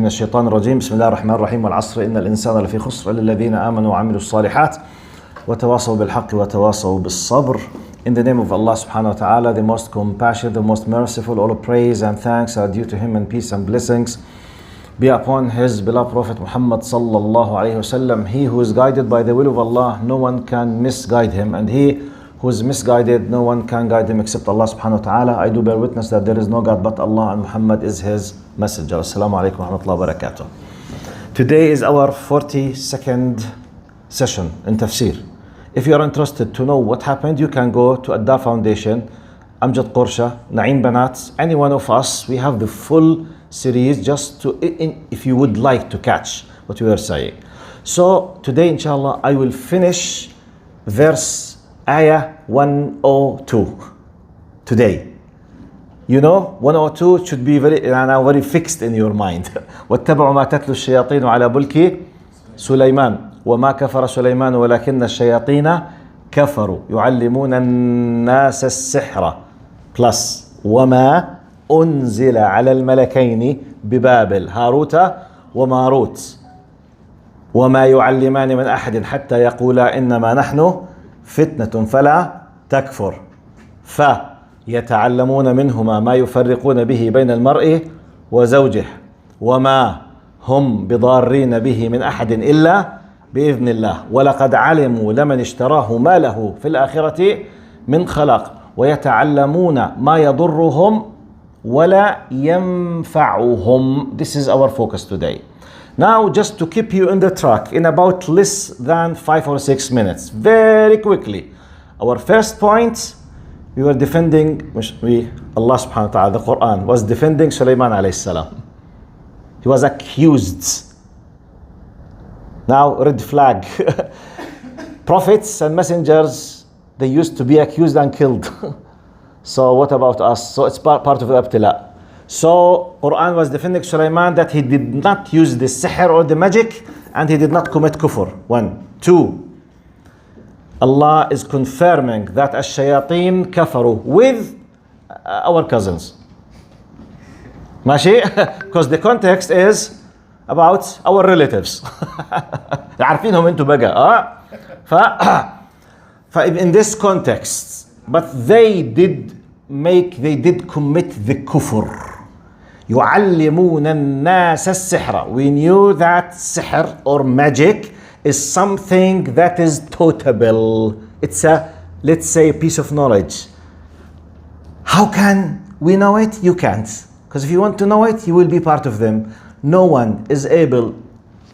من الشيطان الرجيم. بسم الله الرحمن الرحيم. والعصر إن الإنسان لفي خسر إلا الذين آمنوا وعملوا الصالحات وتواصوا بالحق وتواصوا بالصبر. In the name of Allah subhanahu wa ta'ala, the most compassionate, the most merciful, all praise and thanks are due to Him, and peace and blessings be upon His beloved Prophet Muhammad sallallahu alayhi wasallam. He who is guided by the will of Allah, no one can misguide him, and he who is misguided, no one can guide him except Allah subhanahu wa ta'ala. I do bear witness that there is no God but Allah, and Muhammad is His messenger. Assalamu alaikum wa rahmatullahi wa barakatuh. Today is our 42nd session in Tafsir. If you are interested to know what happened, you can go to Ad-Dar Foundation, Amjad Qourshah, Naeem Banat, any one of us. We have the full series just to, if you would like to catch what we are saying. So today, inshallah, I will finish verse Ayah 102 today. You know, 102 should be very fixed in your mind. وَاتَّبَعُوا مَا تَتْلُو الشَّيَاطِينُ عَلَى بُلْكِ سُلَيْمَانَ وَمَا كَفَرَ سُلَيْمَانُ وَلَكِنَّ الشَّيَاطِينَ كَفَرُوا يُعَلِّمُونَ النَّاسَ السِّحْرَ plus وَمَا أُنزِلَ عَلَى الْمَلَكَيْنِ ببابل هاروت وماروت وما يعلمان من أحد حتى يقولا إنما نحن فتنة فلا تكفر فيتعلمون منهما ما يفرقون به بين المرء وزوجه وما هم بضارين به من أحد إلا بإذن الله ولقد علموا لمن اشتراه ما له في الآخرة من خلاق ويتعلمون ما يضرهم ولا ينفعهم. This is our focus today. Now, just to keep you in the track, in about less than 5 or 6 minutes, very quickly. Our first point, we were defending, Allah subhanahu wa ta'ala, the Quran was defending Sulaiman alayhi salam. He was accused. Now, red flag. Prophets and messengers, they used to be accused and killed. So what about us? So it's part of the ibtila. So Quran was defending Sulaiman that he did not use the sihr or the magic, and he did not commit kufr. 1. 2. Allah is confirming that ash-shayateen kafaru with our cousins. ماشي? Because the context is about our relatives. عارفينهم انتوا بقى. In this context, but they did commit the kufr. يعلمون الناس السحر. We knew that sihr or magic is something that is totable. It's a, let's say, a piece of knowledge. How can we know it? You can't. Because if you want to know it, you will be part of them. No one is able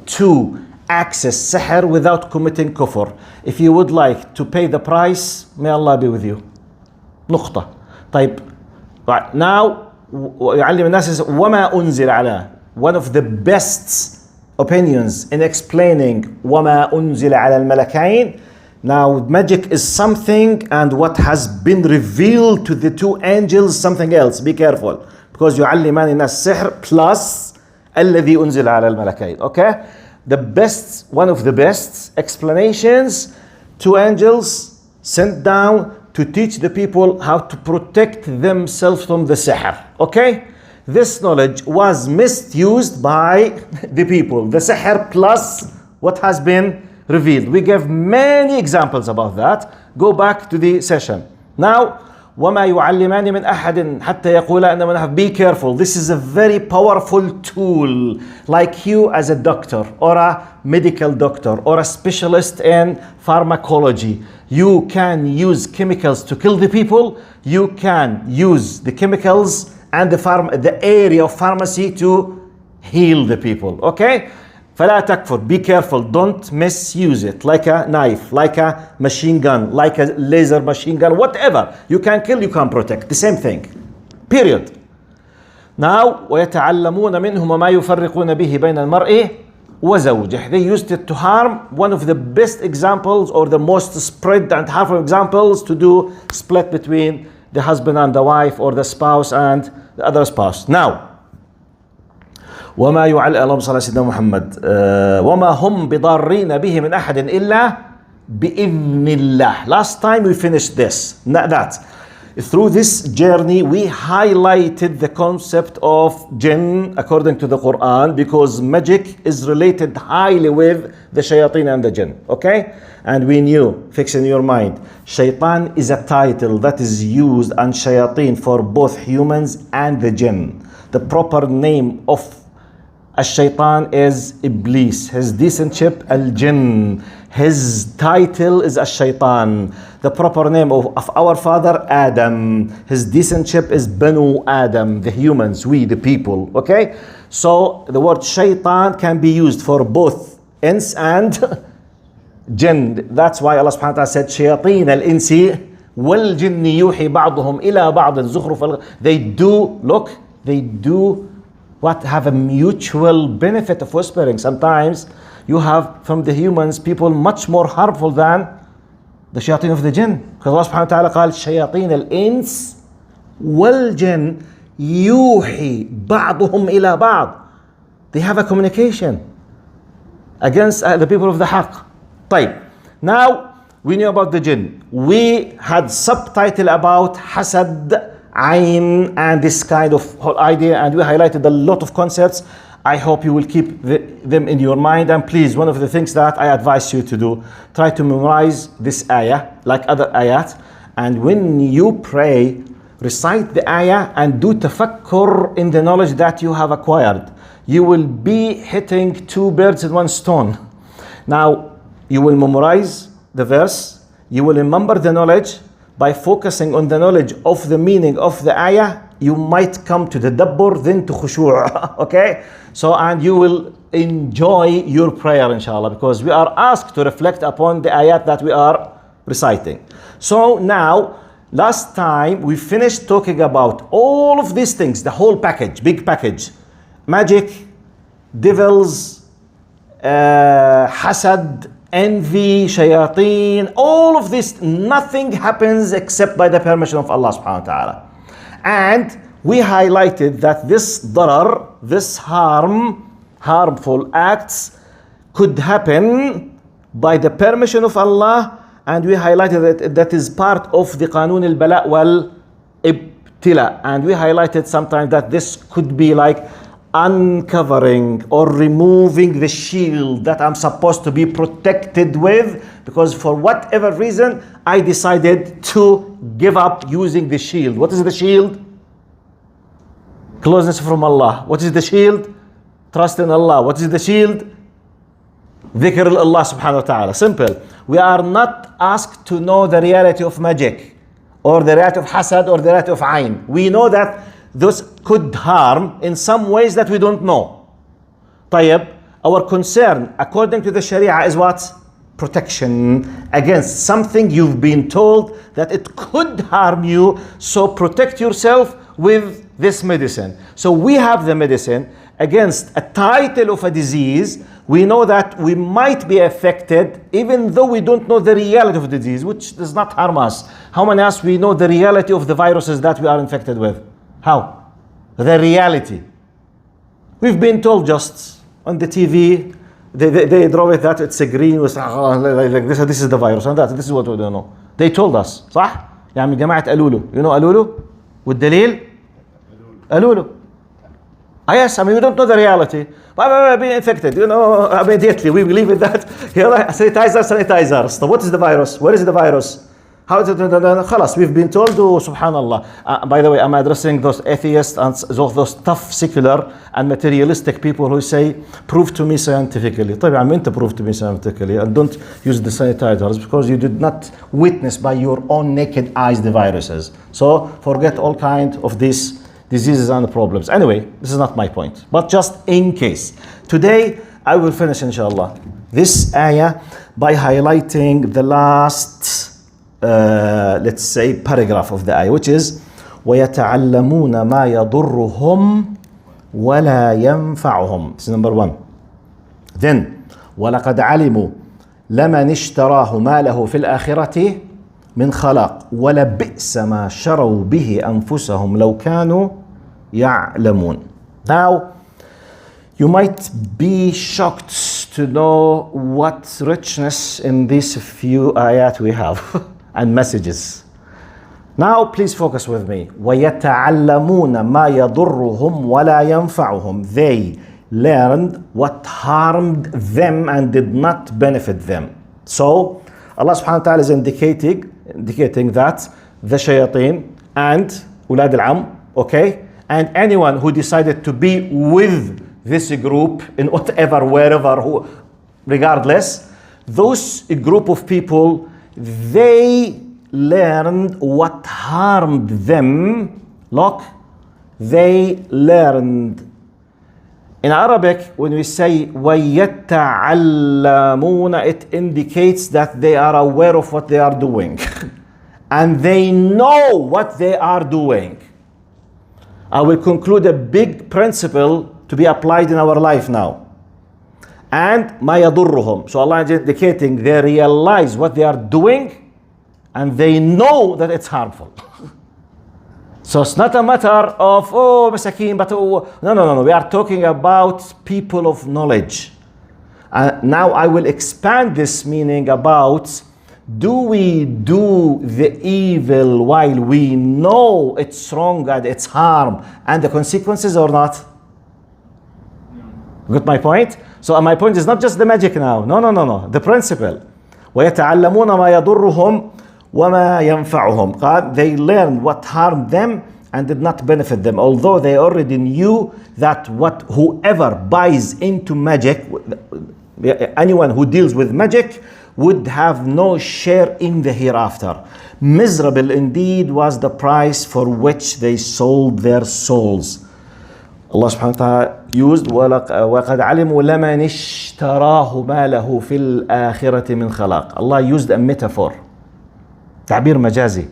to access sihr without committing kufr. If you would like to pay the price, may Allah be with you. نقطة. طيب. Right. Now, يعلم الناس وما أنزل على. One of the best opinions in explaining وما أنزل على الملكين. Now, magic is something, and what has been revealed to the two angels, something else. Be careful. Because يعلمان الناس السحر plus الذي أنزل على الملكين. Okay? The best, one of the best explanations, two angels sent down to teach the people how to protect themselves from the sihr. Okay? This knowledge was misused by the people. The sihr plus what has been revealed. We gave many examples about that. Go back to the session. Now, وَمَا يُعَلِّمَانِ مِنْ أَحَدٍ حَتَّى يَقُولَا إِنَّمَا نَحْنُ. Be careful. This is a very powerful tool. Like you as a doctor or a medical doctor or a specialist in pharmacology. You can use chemicals to kill the people. You can use the chemicals and the area of pharmacy to heal the people. Okay? فلا تكفر. Be careful. Don't misuse it. Like a knife, like a machine gun, like a laser machine gun, whatever. You can kill, you can protect. The same thing. Period. Now, ويتعلمون منهم ما يفرقون به بين المرء وزوجه. They used it to harm. One of the best examples, or the most spread and harmful examples, to do split between the husband and the wife, or the spouse and the other spouse. Now, وما يعلم اللهم صل على سيدنا محمد وما هم بضارين به من أحد إلا بإذن الله. Last time we finished this. That through this journey, we highlighted the concept of jinn according to the Quran, because magic is related highly with the shayateen and the jinn. Okay? And we knew, fix in your mind, shaitan is a title that is used on shayateen for both humans and the jinn. The proper name of الشيطان is Iblis. His descendantship al-Jinn. His title is الشيطان. The proper name of our father Adam. His descendantship is Banu Adam, the humans, we the people. Okay? So the word shaitan can be used for both ins and jinn. That's why Allah subhanahu wa ta'ala said shayateen al-insi wal-jinn yuhi ba'duhum ila ba'd zukhruf. They do what have a mutual benefit of whispering. Sometimes you have from the humans people much more harmful than the shayateen of the jinn. Because Allah subhanahu wa ta'ala قال shayateen al-ins wal-jinn yuhi ba'duhum ila ba'd. They have a communication against the people of the haqq. طيب. Now we knew about the jinn. We had subtitle about hasad, ayn, and this kind of whole idea, and we highlighted a lot of concepts. I hope you will keep them in your mind, and please, one of the things that I advise you to do, try to memorize this ayah like other ayat, and when you pray, recite the ayah and do tafakkur in the knowledge that you have acquired. You will be hitting two birds with one stone. Now you will memorize the verse, you will remember the knowledge. By focusing on the knowledge of the meaning of the ayah, you might come to the dabbur, then to khushu'. Okay? So, and you will enjoy your prayer, inshallah, because we are asked to reflect upon the ayat that we are reciting. So now, last time we finished talking about all of these things, the whole package, big package: magic, devils, hasad, envy, shayateen, all of this, nothing happens except by the permission of Allah subhanahu wa ta'ala. And we highlighted that this darar, this harmful acts could happen by the permission of Allah, and we highlighted that is part of the qanun al-bala wal-ibtila. And we highlighted sometimes that this could be like uncovering or removing the shield that I'm supposed to be protected with, because for whatever reason I decided to give up using the shield. What is the shield? Closeness from Allah. What is the shield? Trust in Allah. What is the shield? Dhikr Allah subhanahu wa ta'ala. Simple. We are not asked to know the reality of magic or the reality of hasad or the reality of ayn. We know that those could harm in some ways that we don't know. طيب, our concern according to the Sharia is what? Protection against something you've been told that it could harm you, so protect yourself with this medicine. So we have the medicine against a title of a disease. We know that we might be affected even though we don't know the reality of the disease, which does not harm us. How many of us we know the reality of the viruses that we are infected with? How? The reality. We've been told just on the TV, they draw it that it's a green with like this is the virus and that this is what we don't know. They told us. صح؟ يعني جماعة قالوا له. You know قالوا له؟ والدليل؟ قالوا له. Yes, I mean we don't know the reality. But being infected, you know, immediately we believe in that. Sanitizer. So what is the virus? Where is the virus? How is it? خلاص, we've been told, subhanallah. By the way, I'm addressing those atheists and those tough secular and materialistic people who say, prove to me scientifically. طيب I mean to prove to me scientifically, and don't use the sanitizers because you did not witness by your own naked eyes the viruses. So forget all kind of these diseases and problems. Anyway, this is not my point, but just in case. Today, I will finish, inshallah, this ayah by highlighting the last let's say paragraph of the ayah, which is ويتعلمون ما يضرهم ولا ينفعهم. This is number one. Then ولقد علموا لمن اشتراه ما له في الآخرة من خلاق ولبئس ما شروا به أنفسهم لو كانوا يعلمون. Now you might be shocked to know what richness in these few ayat we have and messages. Now please focus with me. ويتعلمون ما يضرهم ولا ينفعهم. They learned what harmed them and did not benefit them. So Allah subhanahu wa ta'ala is indicating that the shayateen and ulad al-am, okay, and anyone who decided to be with this group in whatever, wherever, regardless, those group of people, they learned what harmed them. Look, they learned. In Arabic, when we say وَيَتَّعَلَّمُونَ, it indicates that they are aware of what they are doing. And they know what they are doing. I will conclude a big principle to be applied in our life now. And مَا يَضُرُّهُم. So Allah is indicating they realize what they are doing and they know that it's harmful. So it's not a matter of, oh, masakeen, but oh, no. We are talking about people of knowledge. Now I will expand this meaning about, do we do the evil while we know it's wrong and it's harm and the consequences or not? Got my point? So my point is not just the magic now. No. The principle. وَيَتَعَلَّمُونَ مَا يَضُرُّهُمْ وَمَا يَنفَعُهُم. God, they learned what harmed them and did not benefit them, although they already knew that whoever buys into magic, anyone who deals with magic, would have no share in the hereafter. Miserable indeed was the price for which they sold their souls. Allah subhanahu wa ta'ala used وَقَدْ عَلِمُوا لَمَنِ اشْتَرَاهُ مَا لَهُ فِي الْآخِرَةِ مِنْ خَلَاقٍ. Allah used a metaphor, تعبير مجازي.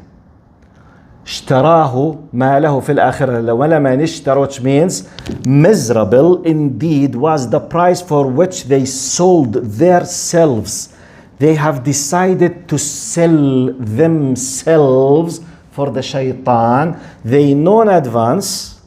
اشتراه ما له في الآخرة ولمن اشترى, which means miserable indeed was the price for which they sold themselves. They have decided to sell themselves for the shaitan. They know in advance,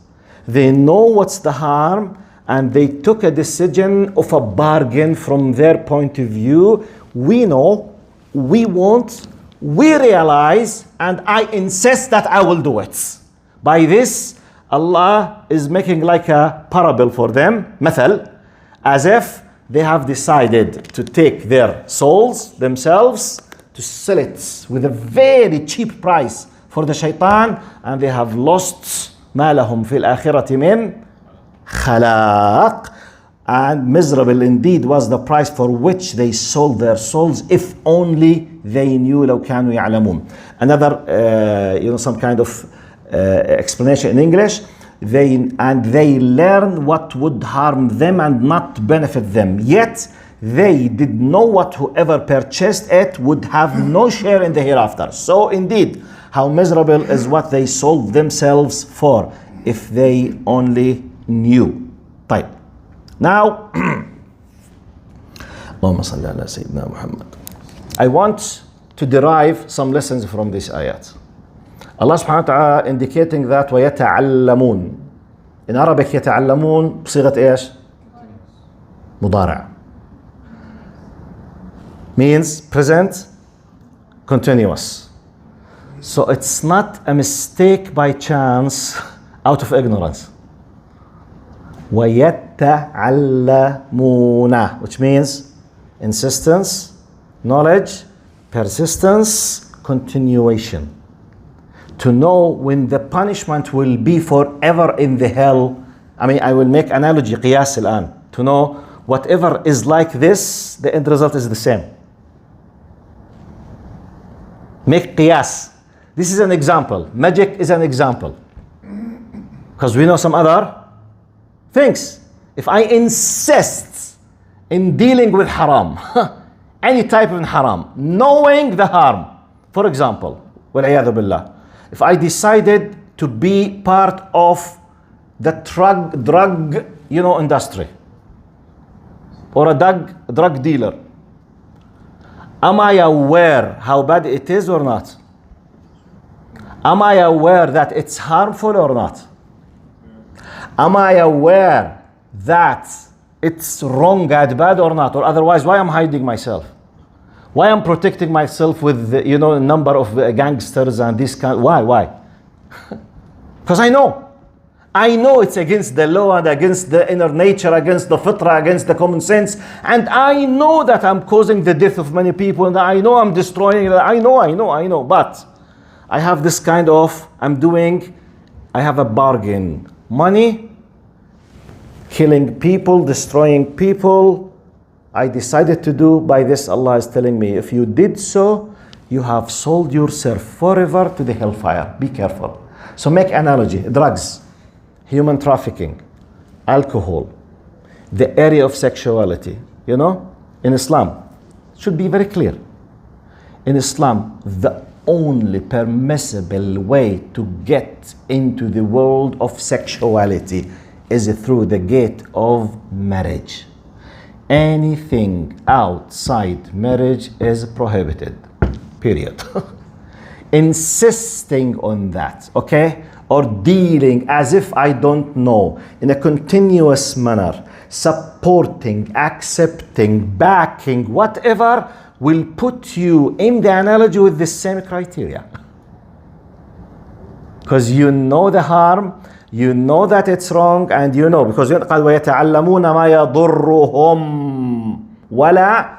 they know what's the harm, and they took a decision of a bargain from their point of view. We know, we want, we realize, and I insist that I will do it. By this, Allah is making like a parable for them, مثل, as if they have decided to take their souls themselves, to sell it with a very cheap price for the shaitan, and they have lost ما لهم في الآخرة من خلاق. And miserable indeed was the price for which they sold their souls, if only they knew. لو كانوا يعلمون. Another, some kind of explanation in English. They learn what would harm them and not benefit them. Yet they did know what whoever purchased it would have no share in the hereafter. So indeed, how miserable is what they sold themselves for, if they only knew. طيب. Now, اللهم صل على سيدنا محمد. I want to derive some lessons from this ayat. Allah subhanahu wa ta'ala indicating that ويتعلمون. In Arabic يتعلمون بصيغة ايش؟ مضارع. Means present continuous. So it's not a mistake by chance out of ignorance. وَيَتَّعَلَّمُونَ, which means insistence, knowledge, persistence, continuation. To know when the punishment will be forever in the hell. I will make analogy, قياس الآن. To know whatever is like this, the end result is the same. Make قياس. This is an example. Magic is an example. Because we know some other things. If I insist in dealing with haram, any type of haram, knowing the harm, for example, وَالْعِيَاذُ بِاللَّهِ, if I decided to be part of the drug industry, or a drug dealer, am I aware how bad it is or not? Am I aware that it's harmful or not? Am I aware that it's wrong and bad or not? Or otherwise, why am I hiding myself? Why I'm protecting myself with, you know, a number of gangsters and this kind? Why? Because I know it's against the law and against the inner nature, against the fitrah, against the common sense. And I know that I'm causing the death of many people, and I know I'm destroying. I know. But I have this kind of, I have a bargain. Money, killing people, destroying people. I decided to do by this. Allah is telling me, if you did so, you have sold yourself forever to the hellfire. Be careful. So make analogy. Drugs, human trafficking, alcohol, the area of sexuality. You know, in Islam, it should be very clear. In Islam, the only permissible way to get into the world of sexuality is through the gate of marriage. Anything outside marriage is prohibited. Period. Insisting on that, okay? Or dealing as if I don't know, in a continuous manner, supporting, accepting, backing, whatever, will put you in the analogy with the same criteria. Because you know the harm, you know that it's wrong, and you know, because قال ويتعلمون ما يضرهم ولا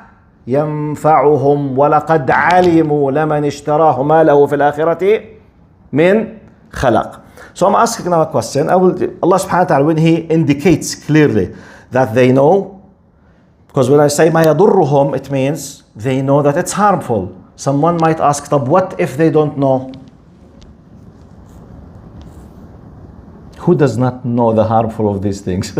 ينفعهم ولقد علموا لمن اشتراه ما له في الآخرة من خلق. So I'm asking now a question. Allah subhanahu wa ta'ala, when He indicates clearly that they know, because when I say ما يضرهم, it means they know that it's harmful. Someone might ask, طب what if they don't know? Who does not know the harmful of these things?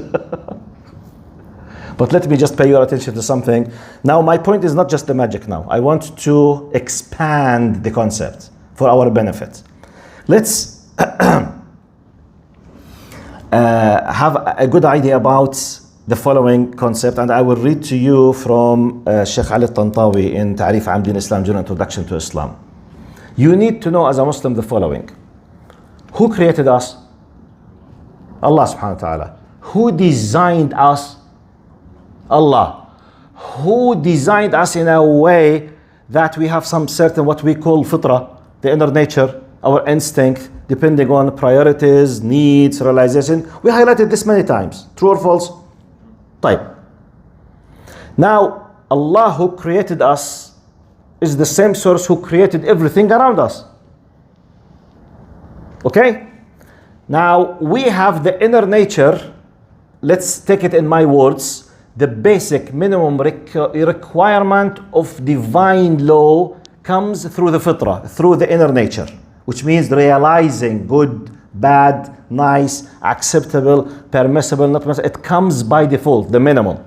But let me just pay your attention to something. Now, my point is not just the magic now. I want to expand the concept for our benefit. Let's have a good idea about the following concept, and I will read to you from Sheikh Ali Tantawi in Ta'rif Am Din Islam, General Introduction to Islam. You need to know as a Muslim the following. Who created us? Allah subhanahu wa ta'ala. Who designed us? Allah. Who designed us in a way that we have some certain what we call fitrah, the inner nature, our instinct, depending on priorities, needs, realization. We highlighted this many times. True or false? Type. Now, Allah who created us is the same source who created everything around us. Okay? Now, we have the inner nature. Let's take it in my words. The basic minimum requirement of divine law comes through the fitrah, through the inner nature, which means realizing good, bad, nice, acceptable, permissible, not permissible. It comes by default, the minimum.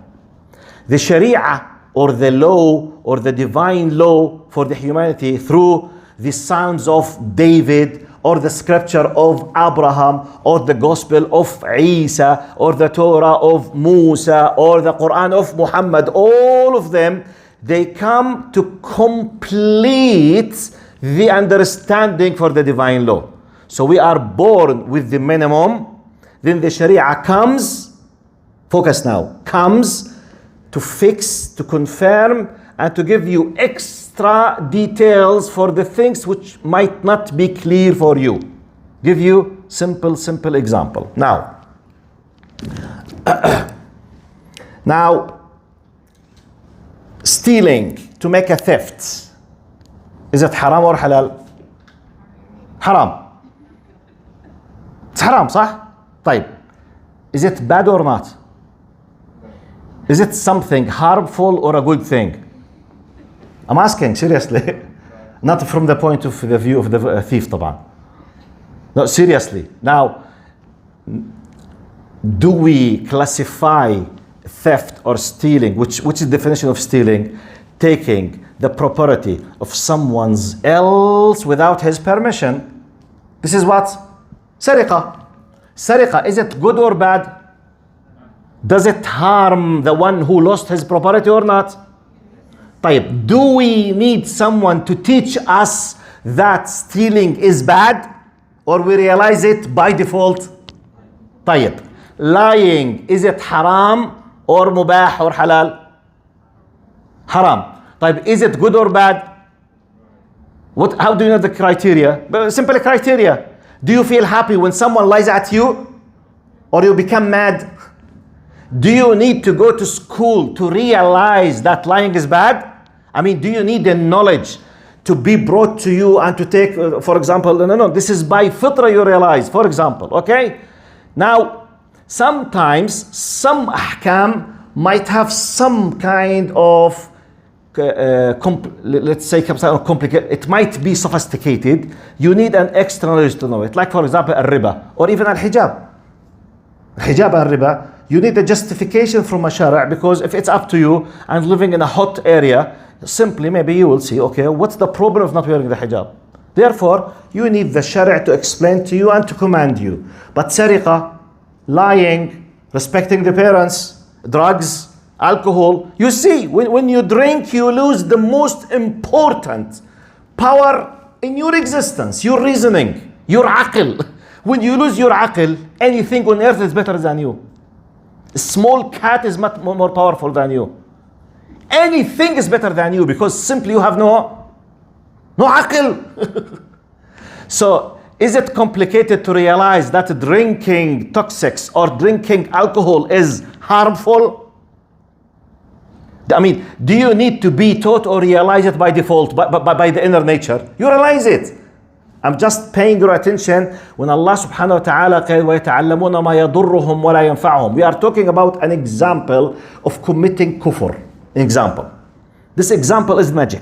The sharia or the law or the divine law for the humanity through the sounds of David, or the scripture of Abraham, or the gospel of Isa, or the Torah of Musa, or the Quran of Muhammad, all of them, they come to complete the understanding for the divine law. So we are born with the minimum, then the Sharia comes, focus now, comes to fix, to confirm, and to give you extra details for the things which might not be clear for you. Give you simple example. Now, stealing, to make a theft, is it haram or halal? Haram. It's haram, صح? طيب. Is it bad or not? Is it something harmful or a good thing? I'm asking seriously, not from the point of the view of the thief, طبعا. No, seriously. Now, do we classify theft or stealing, which is the definition of stealing? Taking the property of someone else without his permission. This is what? Sariqa. Sariqa, is it good or bad? Does it harm the one who lost his property or not? طيب, do we need someone to teach us that stealing is bad, or we realize it by default? طيب, lying, is it haram or mubah or halal? Haram. طيب, is it good or bad? How do you know the criteria? Simple criteria. Do you feel happy when someone lies at you? Or you become mad? Do you need to go to school to realize that lying is bad? I mean, do you need the knowledge to be brought to you and to take, for example, no, this is by fitra you realize, for example, okay? Now, sometimes some ahkam might have some kind of, let's say, complicated, it might be sophisticated. You need an extra knowledge to know it. Like, for example, al-riba, or even al-hijab. Hijab al-riba, you need a justification from a shari', because if it's up to you and living in a hot area, simply maybe you will see, okay, what's the problem of not wearing the hijab? Therefore, you need the shari' to explain to you and to command you. But sariqa, lying, respecting the parents, drugs, alcohol, you see, when you drink, you lose the most important power in your existence, your reasoning, your aql. When you lose your aql, anything on earth is better than you. A small cat is much more powerful than you. Anything is better than you, because simply you have no aql. So, is it complicated to realize that drinking toxics or drinking alcohol is harmful? I mean, do you need to be taught or realize it by default, by the inner nature? You realize it. I'm just paying your attention when Allah subhanahu wa ta'ala قال ويتعلمون ما يضرهم ولا ينفعهم. We are talking about an example of committing kufr. An example. This example is magic.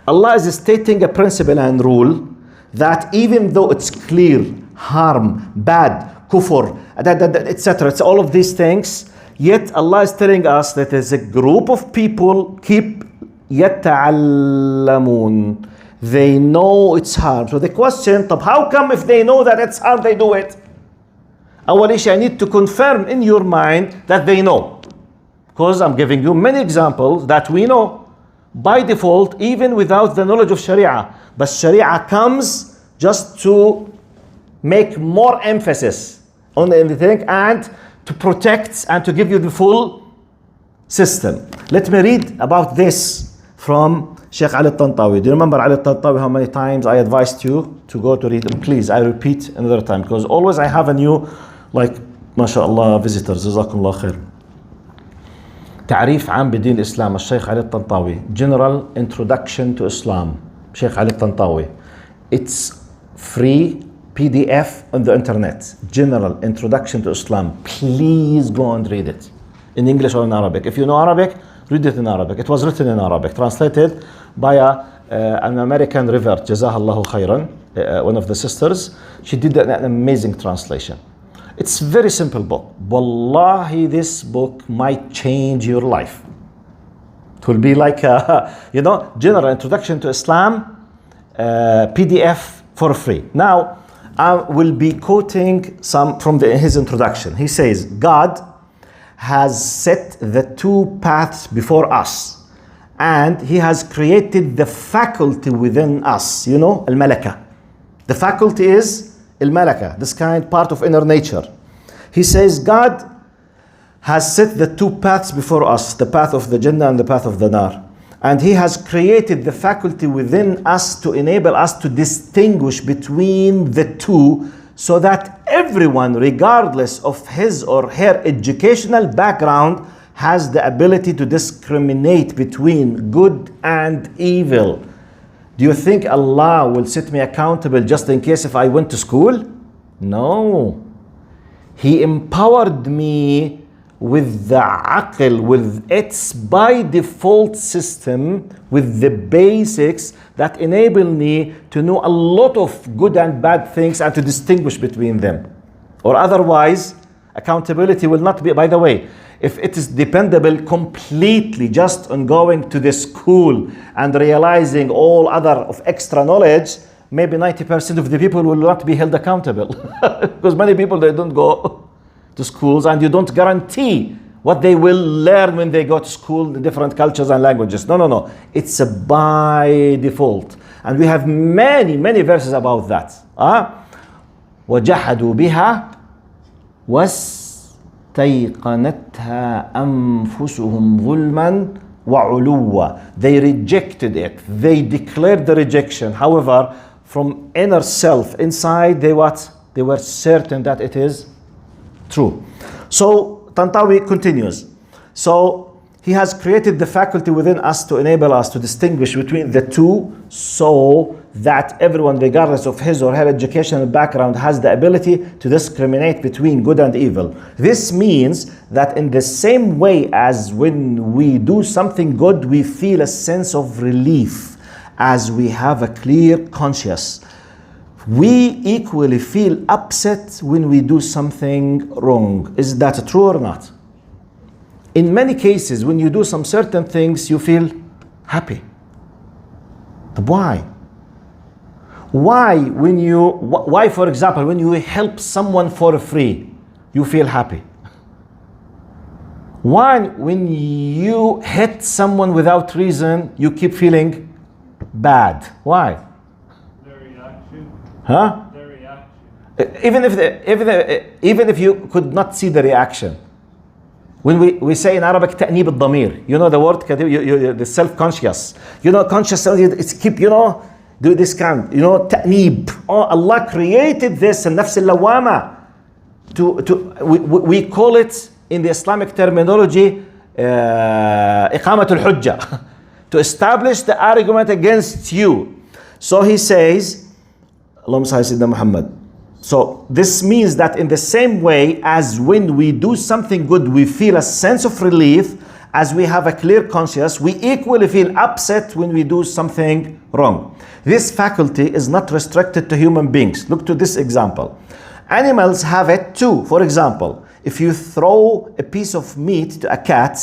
Allah is stating a principle and rule that even though it's clear, harm, bad, kufr, etc., it's all of these things, yet Allah is telling us that there's a group of people keep يتعلمون. They know it's harm. So the question, how come if they know that it's harm, they do it? أول شيء, I need to confirm in your mind that they know. Because I'm giving you many examples that we know by default, even without the knowledge of Sharia. But Sharia comes just to make more emphasis on anything and to protect and to give you the full system. Let me read about this from Sheikh Ali Tantawi. Do you remember Ali Tantawi, how many times I advised you to go to read them? Please, I repeat another time, because always I have a new, like, mashallah, visitors. Jazakumullah khair. تعريف عام بدين الإسلام الشيخ علي الطنطاوي. General Introduction to Islam. Sheikh Ali Tantawi. It's free PDF on the internet. General Introduction to Islam. Please go and read it in English or in Arabic. If you know Arabic, read it in Arabic. It was written in Arabic, translated by an American revert, Jazahallahu khairan, one of the sisters. She did an amazing translation. It's a very simple book. Wallahi, this book might change your life. It will be like a, General Introduction to Islam, PDF for free. Now, I will be quoting some from his introduction. He says, God has set the two paths before us, and he has created the faculty within us, al-malaka. The faculty is al-malaka, this kind part of inner nature. He says God has set the two paths before us, the path of the Jannah and the path of the Nar. And he has created the faculty within us to enable us to distinguish between the two, so that everyone, regardless of his or her educational background, has the ability to discriminate between good and evil. Do you think Allah will set me accountable just in case if I went to school? No. He empowered me with the aql, with its by default system, with the basics that enable me to know a lot of good and bad things and to distinguish between them. Or otherwise, accountability will not be, by the way, if it is dependable completely just on going to the school and realizing all other of extra knowledge, maybe 90% of the people will not be held accountable. Because many people, they don't go to schools, and you don't guarantee what they will learn when they go to school, the different cultures and languages. No. It's a by default. And we have many verses about that. وَجَحَدُوا بِهَا وَاسْتَيْقَنَتْهَا أَنفُسُهُمْ ظُلْمًا وعلوا. They rejected it. They declared the rejection. However, from inner self, inside, they what? They were certain that it is true. So Tantawi continues. So he has created the faculty within us to enable us to distinguish between the two, so that everyone, regardless of his or her educational background, has the ability to discriminate between good and evil. This means that in the same way as when we do something good, we feel a sense of relief as we have a clear conscience, we equally feel upset when we do something wrong. Is that true or not? In many cases, when you do some certain things, you feel happy. But why? Why, for example, when you help someone for free, you feel happy? Why, when you hit someone without reason, you keep feeling bad? Why? Their reaction. Huh? Their reaction. Even if you could not see the reaction. When we say in Arabic تأنيب الضمير, you know the word, the self-conscious. You know, conscious, it's keep, you know, do this kind, you know, تأنيب. Oh, Allah created this, النفس اللوامة. We call it in the Islamic terminology إقامة الحجة. To establish the argument against you. So he says, Allahumma salli sayyidina Muhammad. So this means that in the same way as when we do something good, we feel a sense of relief as we have a clear conscience, we equally feel upset when we do something wrong. This faculty is not restricted to human beings. Look to this example. Animals have it too. For example, if you throw a piece of meat to a cat,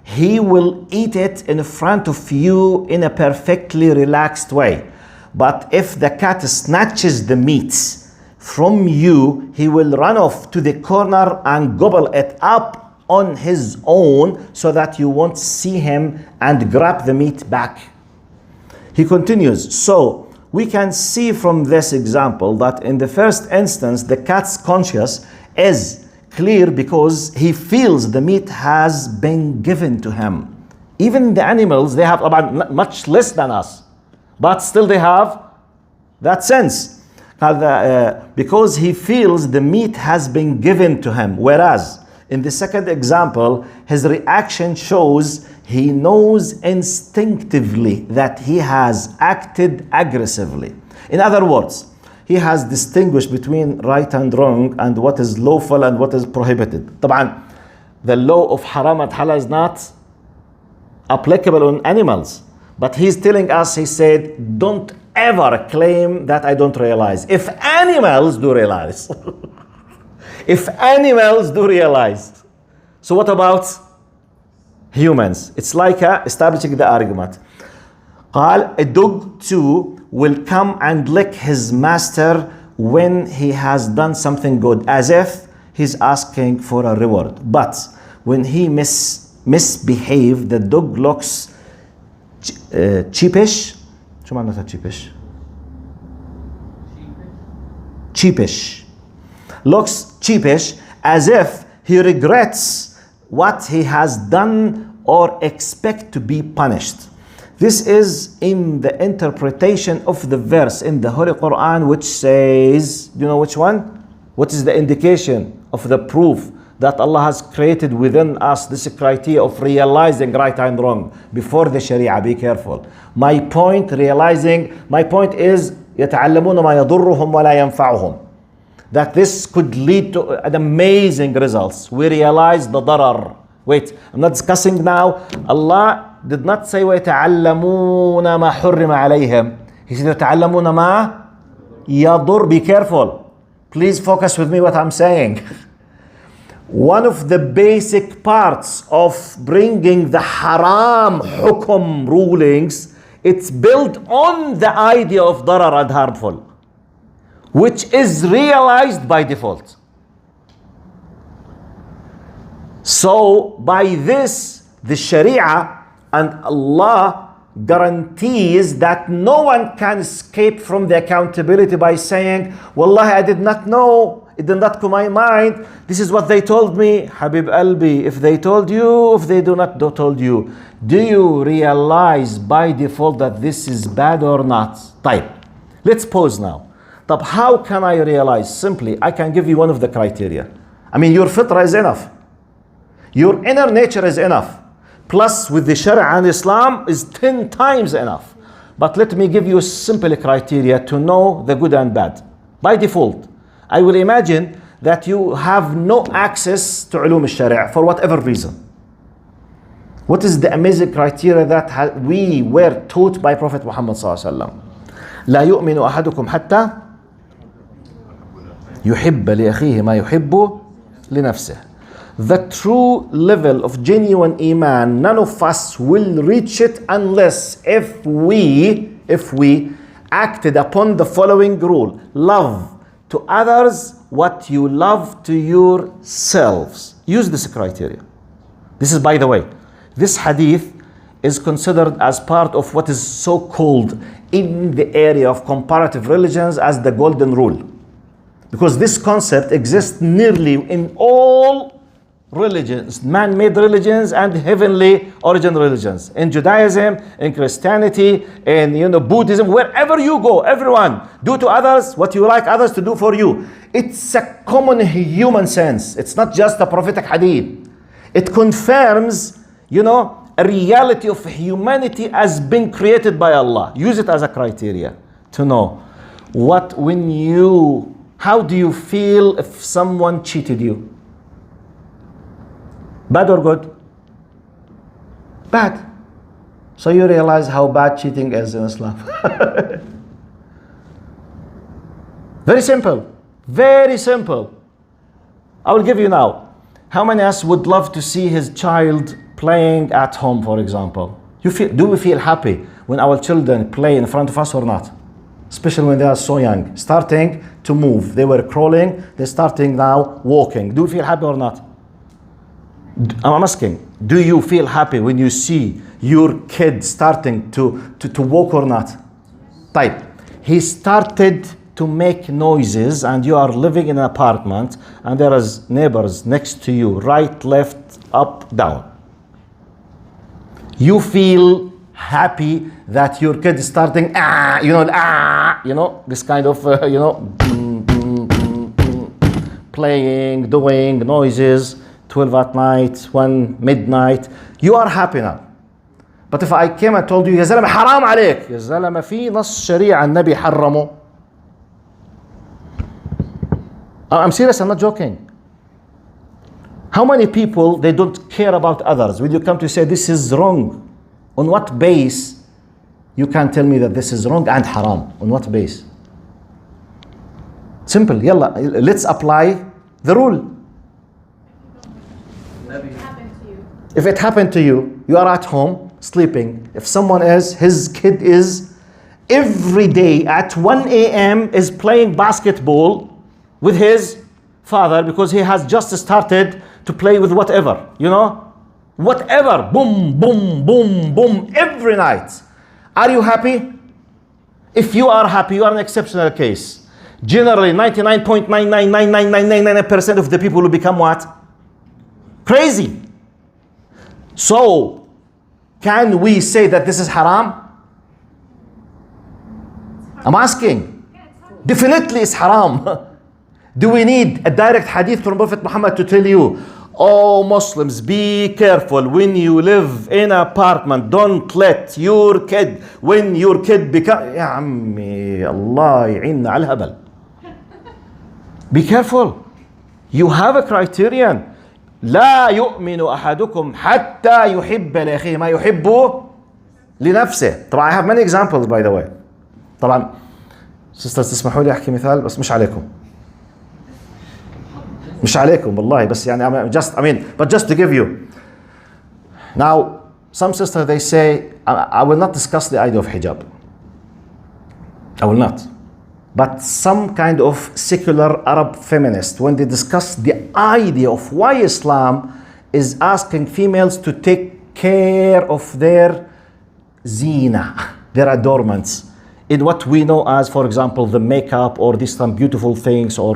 he will eat it in front of you in a perfectly relaxed way. But if the cat snatches the meat from you, he will run off to the corner and gobble it up on his own so that you won't see him and grab the meat back. He continues, so we can see from this example that in the first instance, the cat's conscience is clear because he feels the meat has been given to him. Even the animals, they have about much less than us, but still they have that sense. Because he feels the meat has been given to him. Whereas in the second example, his reaction shows he knows instinctively that he has acted aggressively. In other words, he has distinguished between right and wrong and what is lawful and what is prohibited. طبعا, the law of haram and halal is not applicable on animals. But he's telling us, he said, don't ever claim that I don't realize. If animals do realize. If animals do realize. So what about humans? It's like establishing the argument. قال, a dog too will come and lick his master when he has done something good, as if he's asking for a reward. But when he misbehaves, the dog looks cheapish. شو معناتها cheapish? Cheapish. Looks cheapish, as if he regrets what he has done or expect to be punished. This is in the interpretation of the verse in the Holy Quran which says, you know which one? What is the indication of the proof that Allah has created within us this criteria of realizing right and wrong before the Sharia? Be careful. My point is يتعلمون ما يضرهم ولا ينفعهم. That this could lead to an amazing results. We realize the darar. Wait, I'm not discussing now. Allah did not say ويتعلمون ما حرم عليهم. He said يتعلمون ما يضر. Be careful. Please focus with me what I'm saying. One of the basic parts of bringing the haram hukum rulings, it's built on the idea of darar and harmful, which is realized by default. So by this, the Sharia and Allah guarantees that no one can escape from the accountability by saying, Wallahi, I did not know it did not come my mind. This is what they told me. Habib Albi, if they told you, if they do not told you, do you realize by default that this is bad or not? Type. Let's pause now. طب how can I realize? Simply, I can give you one of the criteria. I mean, your fitra is enough. Your inner nature is enough. Plus, with the Sharia and Islam is 10 times enough. But let me give you a simple criteria to know the good and bad. By default, I will imagine that you have no access to ulum al-Sharia for whatever reason. What is the amazing criteria that we were taught by Prophet Muhammad sallallahu alaihi wasallam? لا يؤمن أحدكم حتى يحب لأخيه ما يحب لنفسه. The true level of genuine iman, none of us will reach it unless if we acted upon the following rule. Love to others what you love to yourselves. Use this criteria. This is, by the way, this hadith is considered as part of what is so called in the area of comparative religions as the golden rule. Because this concept exists nearly in all religions, man-made religions and heavenly origin religions. In Judaism, in Christianity, in Buddhism, wherever you go, everyone, do to others what you like others to do for you. It's a common human sense. It's not just a prophetic hadith. It confirms, a reality of humanity as being created by Allah. Use it as a criteria to know how do you feel if someone cheated you? Bad or good? Bad. So you realize how bad cheating is in Islam. Very simple. Very simple. I will give you now. How many of us would love to see his child playing at home, for example? Do we feel happy when our children play in front of us or not? Especially when they are so young, starting to move. They were crawling, they're starting now walking. Do you feel happy or not? I'm asking, do you feel happy when you see your kid starting to walk or not? Type. He started to make noises and you are living in an apartment and there is neighbors next to you, right, left, up, down. You feel happy that your kid is starting, this kind of, playing, doing noises, 12 at night, 1 midnight. You are happy now. But if I came and told you, يا زلمة حرام عليك, يا زلمة في نص شريعة النبي حرمه. I'm serious, I'm not joking. How many people, they don't care about others? When you come to say this is wrong, on what base you can tell me that this is wrong and haram? On what base? Simple, yalla, let's apply the rule. If it happened to you, you are at home sleeping. If someone else, his kid is every day at 1 a.m. is playing basketball with his father because he has just started to play with whatever, whatever, boom, boom, boom, boom, every night. Are you happy? If you are happy, you are an exceptional case. Generally, 99.9999999% of the people will become what? Crazy. So, can we say that this is haram? I'm asking. Definitely it's haram. Do we need a direct hadith from Prophet Muhammad to tell you, oh Muslims, be careful when you live in an apartment, don't let your kid, when your kid become, يا عمي الله يعيننا على الهبل. Be careful. You have a criterion. لا يؤمن أحدكم حتى يحب لأخيه ما يحب لنفسه. طبعا I have many examples by the way. طبعا sisters تسمحوا لي أحكي مثال بس مش عليكم. مش عليكم والله بس يعني but just to give you. Now some sisters they say I will not discuss the idea of hijab. I will not. But some kind of secular Arab feminist, when they discuss the idea of why Islam is asking females to take care of their zina, their adornments, in what we know as, for example, the makeup or these some beautiful things, or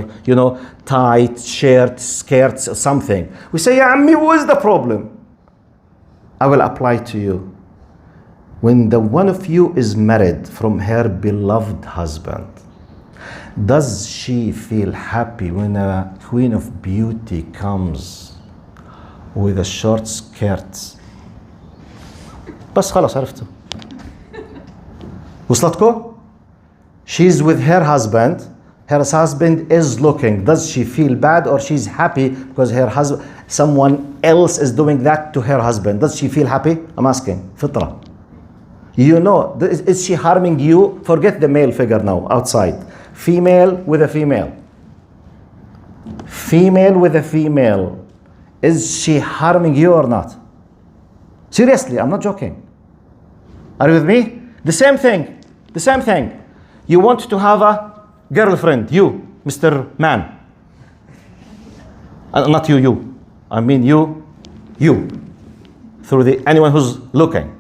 tight shirt, skirts, or something. We say, Ya Ammi, what is the problem? I will apply to you. When the one of you is married from her beloved husband, does she feel happy when a queen of beauty comes with a short skirt? بس خلاص عرفته. وصلتكم? She's with her husband. Her husband is looking. Does she feel bad, or she's happy because her husband, someone else is doing that to her husband? Does she feel happy? I'm asking. Fitra. Is she harming you? Forget the male figure now, outside. Female with a female. Female with a female. Is she harming you or not? Seriously, I'm not joking. Are you with me? The same thing. The same thing. You want to have a girlfriend, you, Mr. Man. Not you. I mean you. Through anyone who's looking.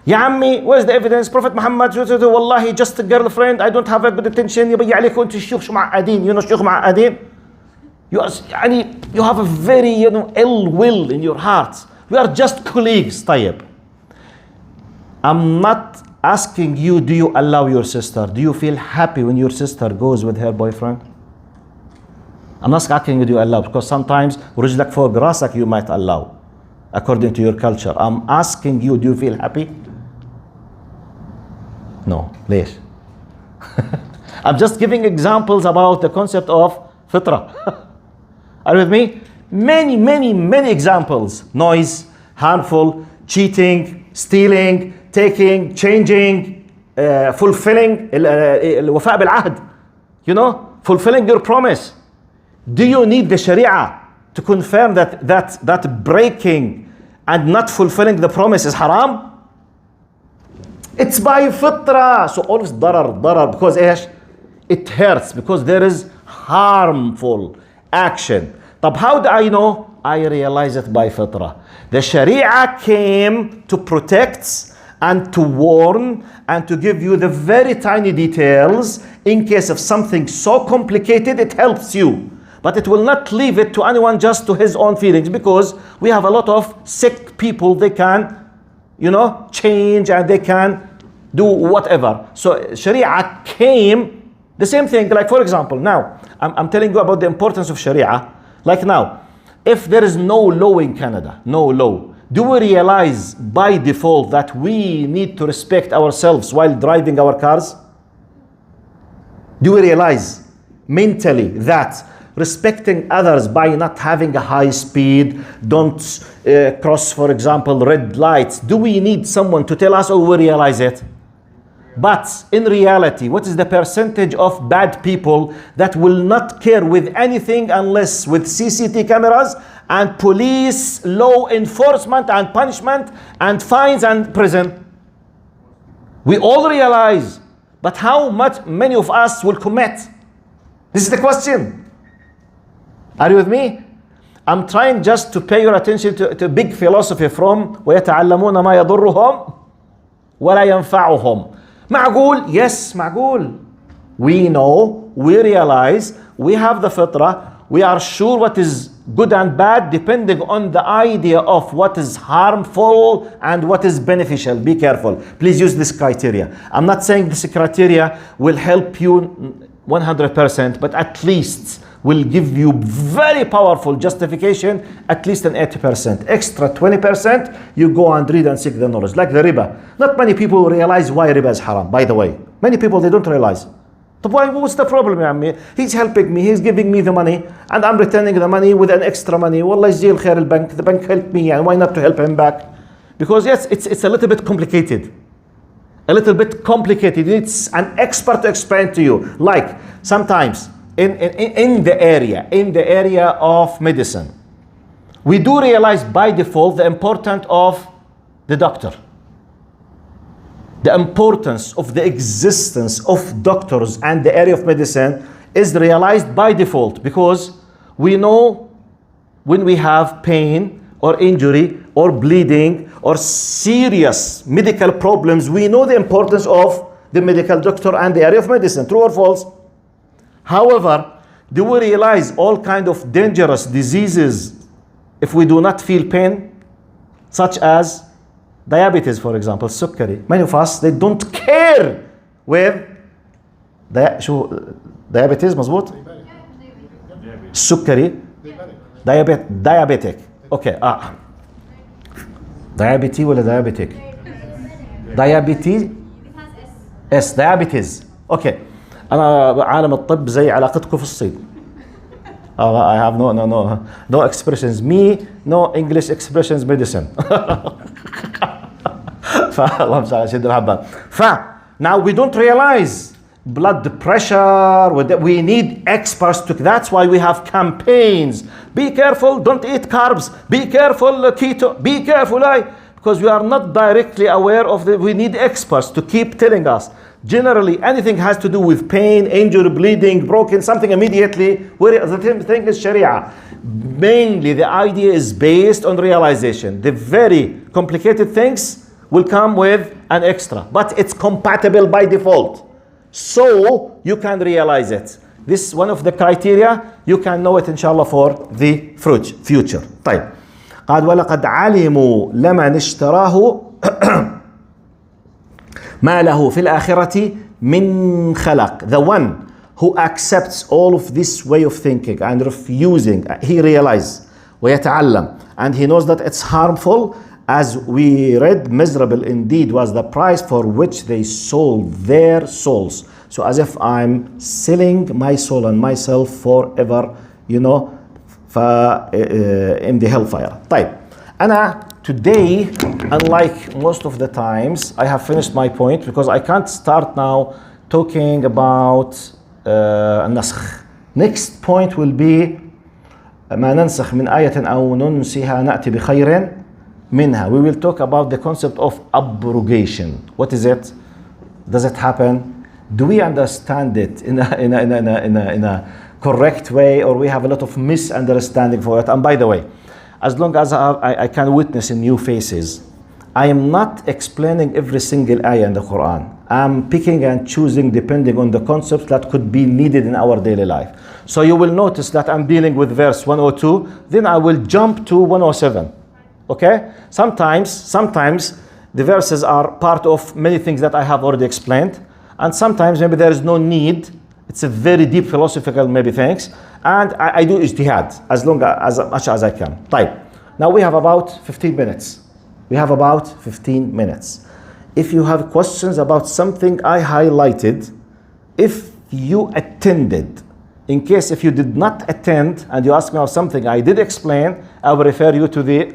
Ya Ammi, where's the evidence? Prophet Muhammad, Wallahi, just a girlfriend, I don't have a good intention. يبي عليكم انتوا الشيوخ شو معقدين. شيوخ معقدين. You have a very ill will in your heart. We are just colleagues. طيب. I'm not asking you, do you allow your sister? Do you feel happy when your sister goes with her boyfriend? I'm not asking you, do you allow? Because sometimes رجلك فوق راسك you might allow, according to your culture. I'm asking you, do you feel happy? No. ليش? I'm just giving examples about the concept of fitra. Are you with me? Many examples. Noise, harmful, cheating, stealing, taking, changing, fulfilling الوفاء بالعهد. Fulfilling your promise. Do you need the Sharia to confirm that breaking and not fulfilling the promise is haram? It's by fitra. So always darar, because it hurts, because there is harmful action. But how do I know? I realize it by fitra. The Sharia came to protect and to warn and to give you the very tiny details in case of something so complicated. It helps you, but it will not leave it to anyone just to his own feelings, because we have a lot of sick people. They can change, and they can do whatever. So Sharia came, the same thing, like for example, now, I'm telling you about the importance of Sharia. Like now, if there is no law in Canada, no law, do we realize by default that we need to respect ourselves while driving our cars? Do we realize mentally that respecting others by not having a high speed, don't cross, for example, red lights, do we need someone to tell us, or we realize it? But in reality, what is the percentage of bad people that will not care with anything unless with CCTV cameras and police, law enforcement and punishment and fines and prison? We all realize, but how many of us will commit? This is the question. Are you with me? I'm trying just to pay your attention to big philosophy from ويتعلمون ما يضرهم ولا ينفعهم. معقول? Yes, معقول. We know, we realize, we have the fitrah, we are sure what is good and bad depending on the idea of what is harmful and what is beneficial. Be careful. Please use this criteria. I'm not saying this criteria will help you 100%, but at least will give you very powerful justification, at least an 80%. Extra 20%, you go and read and seek the knowledge. Like the riba. Not many people realize why riba is haram, by the way. Many people, they don't realize. But what's the problem, ya Ammi? He's helping me, he's giving me the money, and I'm returning the money with an extra money. Wallah, يجزيه الخير البنك. The bank helped me, and why not to help him back? Because yes, it's a little bit complicated. A little bit complicated. It's an expert to explain to you. Like sometimes, in the area of medicine, we do realize by default the importance of the doctor. The importance of the existence of doctors and the area of medicine is realized by default, because we know when we have pain or injury or bleeding or serious medical problems, we know the importance of the medical doctor and the area of medicine. True or false? However, do we realize all kind of dangerous diseases if we do not feel pain? Such as diabetes, for example, sukkari. Many of us, they don't care with diabetes, مظبوط؟ السكري diabetic. Okay. diabetes ولا diabetic؟ diabetes diabetes. Okay. أنا عالم الطب زي علاقتكم في الصين. I have no expressions. Me, no English expressions medicine. فالله على شد الحباب. Now we don't realize blood pressure. We need experts to. That's why we have campaigns. Be careful, don't eat carbs. Be careful, keto. Be careful, because we are not directly aware of the. We need experts to keep telling us. Generally, anything has to do with pain, injury, bleeding, broken, something immediately. The thing is Sharia. Mainly, the idea is based on realization. The very complicated things will come with an extra, but it's compatible by default. So you can realize it. This is one of the criteria. You can know it inshallah for the future. طيب. قال ولقد علموا لمن اشتراه ما له في الآخرة من خلق. The one who accepts all of this way of thinking and refusing, he realizes ويتعلم, and he knows that it's harmful. As we read, miserable indeed was the price for which they sold their souls. So as if I'm selling my soul and myself forever, in the hellfire. طيب. أنا today, unlike most of the times, I have finished my point because I can't start now talking about النسخ. Next point will be ما ننسخ من آية أو ننسها نأتي بخير منها. We will talk about the concept of abrogation. What is it? Does it happen? Do we understand it in a correct way, or we have a lot of misunderstanding for it? And by the way, as long as I can witness in new faces, I am not explaining every single ayah in the Quran. I'm picking and choosing depending on the concepts that could be needed in our daily life. So you will notice that I'm dealing with verse 102, then I will jump to 107. Okay? Sometimes the verses are part of many things that I have already explained, and sometimes maybe there is no need. It's a very deep philosophical maybe things, and I do ijtihad as much as I can. طيب. Now we have about 15 minutes. If you have questions about something I highlighted, if you attended, in case if you did not attend and you ask me about something I did explain, I will refer you to the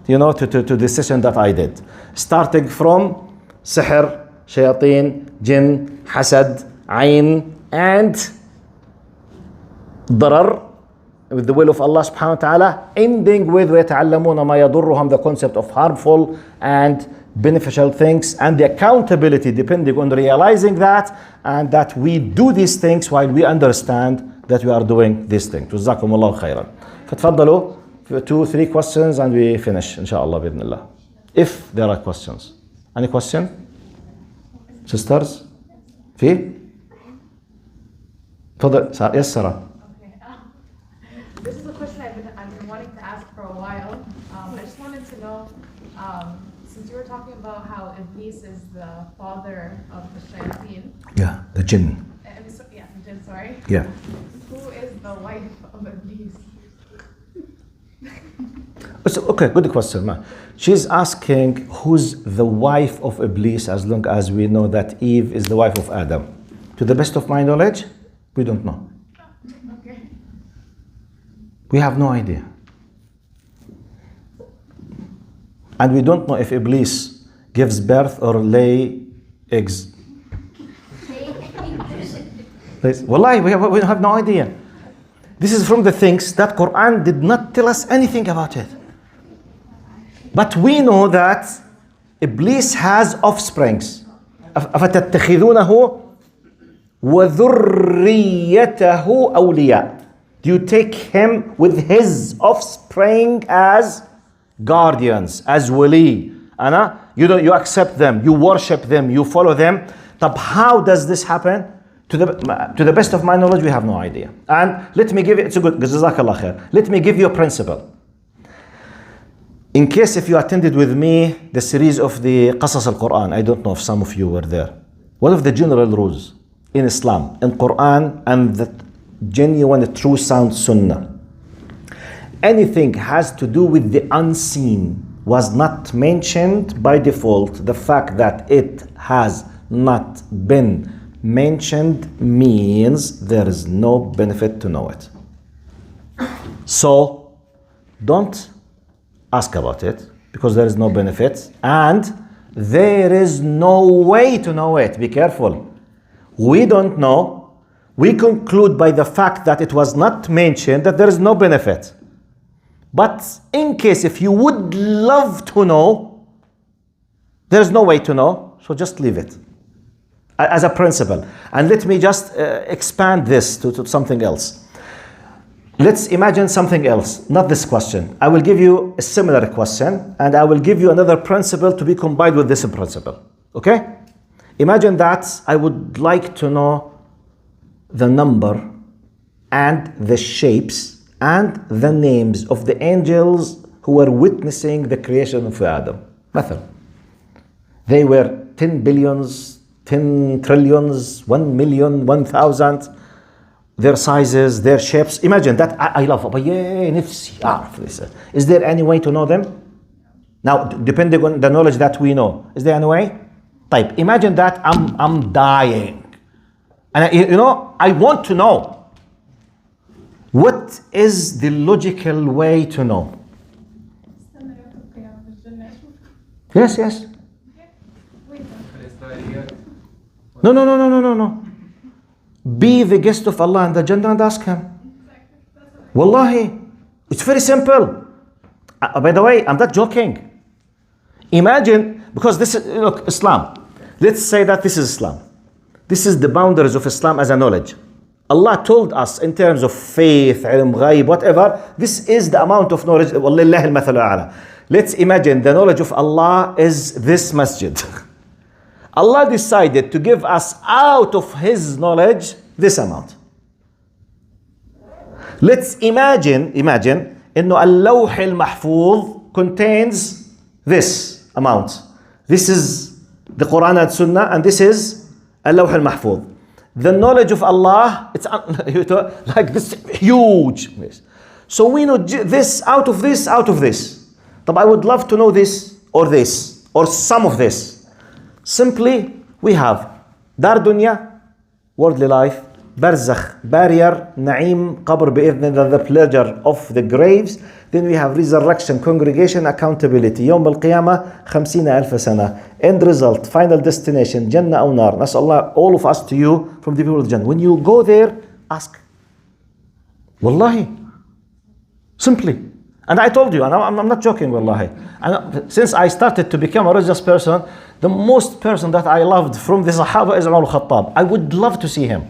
to the session that I did, starting from sihr, shayateen, jinn, hasad, ayn, and darar, with the will of Allah subhanahu wa ta'ala, ending with ويتعلمون ما يضرهم, the concept of harmful and beneficial things, and the accountability depending on realizing that, and that we do these things while we understand that we are doing these things. جزاكم الله خيرا. فتفضلوا 2-3 questions and we finish inshallah بإذن الله. If there are questions. Any question? Sisters? في؟ تفضل. Yes, Sarah. This is a question I've been wanting to ask for a while. I just wanted to know, since you were talking about how Iblis is the father of the shayateen. Yeah, the jinn. The jinn, sorry. Yeah. Who is the wife of Iblis? Okay, good question, man. She's asking who's the wife of Iblis, as long as we know that Eve is the wife of Adam. To the best of my knowledge, we don't know. Okay. We have no idea. And we don't know if Iblis gives birth or lay eggs. Wallahi, we have no idea. This is from the things that Quran did not tell us anything about it. But we know that Iblis has offsprings. أفتتخذونه وذريته أولياء. Do you take him with his offspring as guardians, as wali? you accept them, you worship them, you follow them. طب how does this happen? To the best of my knowledge, we have no idea. And let me give you, it's a good, Jazakallah khair. Let me give you a principle. In case if you attended with me the series of the قصص القرآن, I don't know if some of you were there. One of the general rules in Islam, in Quran, and the genuine true sound Sunnah, anything has to do with the unseen was not mentioned by default. The fact that it has not been mentioned means there is no benefit to know it. So don't ask about it because there is no benefit and there is no way to know it. Be careful. We don't know. We conclude by the fact that it was not mentioned that there is no benefit. But in case if you would love to know, there is no way to know, so just leave it as a principle. And let me just expand this to something else. Let's imagine something else, not this question. I will give you a similar question and I will give you another principle to be combined with this principle. Okay? Imagine that I would like to know the number and the shapes and the names of the angels who were witnessing the creation of Adam. مثلا. They were 10 billions, 10 trillions, 1 million, 1,000. Their sizes, their shapes. Imagine that. I love نفسي أعرف this. Is there any way to know them? Now, depending on the knowledge that we know, is there any way? طيب, imagine that I'm dying. And I want to know. What is the logical way to know? Yes, yes. No. Be the guest of Allah in the Jannah and ask Him. Wallahi, it's very simple. By the way, I'm not joking. Imagine, because this is, look, Islam. Let's say that this is Islam. This is the boundaries of Islam as a knowledge. Allah told us in terms of faith, ilm, ghaib, whatever, this is the amount of knowledge. وَلِلَّهِ الْمَثَلُ الْأَعْلَى. Let's imagine the knowledge of Allah is this masjid. Allah decided to give us out of His knowledge this amount. Let's imagine إنه اللوح المحفوظ contains this amount. This is the Quran and Sunnah, and this is اللوح المحفوظ. The knowledge of Allah, it's like this huge. So we know this out of this, out of this. But I would love to know this, or some of this. Simply, we have Dar Dunya, worldly life, Barzakh, barrier, Na'im, Qabr bi'idhn, the pleasure of the graves. Then we have resurrection, congregation, accountability. Yawm al-Qiyamah, 50,000 sana. End result, final destination, Jannah or Nar. Nas'Allah, all of us to you from the people of Jannah. When you go there, ask. Wallahi. Simply. And I told you, and I'm not joking, wallahi. And since I started to become a religious person, the most person that I loved from the Sahaba is Umar al-Khattab. I would love to see him.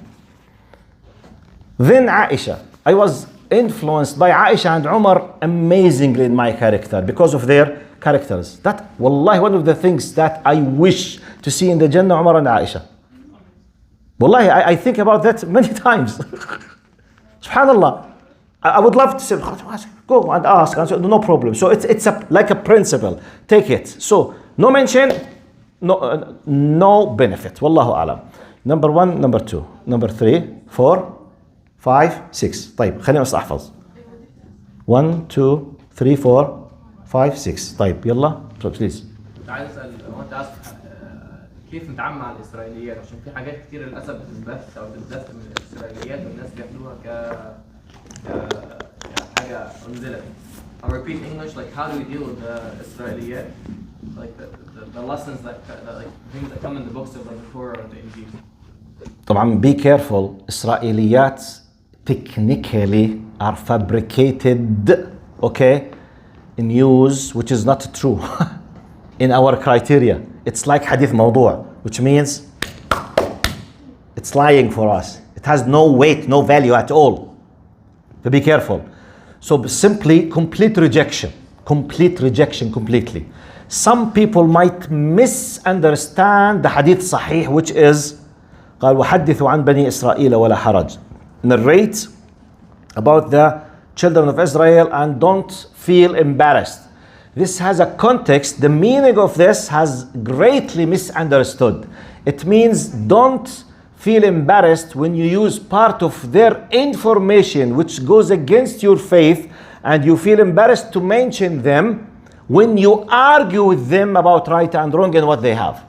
Then Aisha. I was influenced by Aisha and Umar amazingly in my character because of their characters. That, wallahi, one of the things that I wish to see in the Jannah, Umar and Aisha. Wallahi, I think about that many times. Subhanallah. I would love to say, go and ask. No problem. So it's like a principle. Take it. So no mention, no benefit. Wallahu alam. Number 1, number 2, number 3, 4, 5, 6. طيب خلينا بس احفظ. 1, 2, 3, 4, 5, 6. طيب يلا please. عايز اسال وانت عايز كيف نتعامل مع الاسرائيليات عشان في حاجات كتير للاسف بتتبث او بتتبث من الاسرائيليات والناس بياخدوها حاجه انزلت. I'll repeat English, like how do we deal with the Israeliyat, like the lessons that like things that come in the books of the Torah or the Injil. طبعا be careful. Israeliyat technically are fabricated, okay, news which is not true in our criteria. It's like hadith mawdu', which means it's lying for us. It has no weight, no value at all. So be careful. So simply complete rejection. complete rejection completely. Some people might misunderstand the hadith sahih, which is قال وحدثوا عن بني إسرائيل ولا حرج. Narrate about the children of Israel and don't feel embarrassed. This has a context. The meaning of this has greatly misunderstood. It means don't feel embarrassed when you use part of their information which goes against your faith, and you feel embarrassed to mention them when you argue with them about right and wrong and what they have.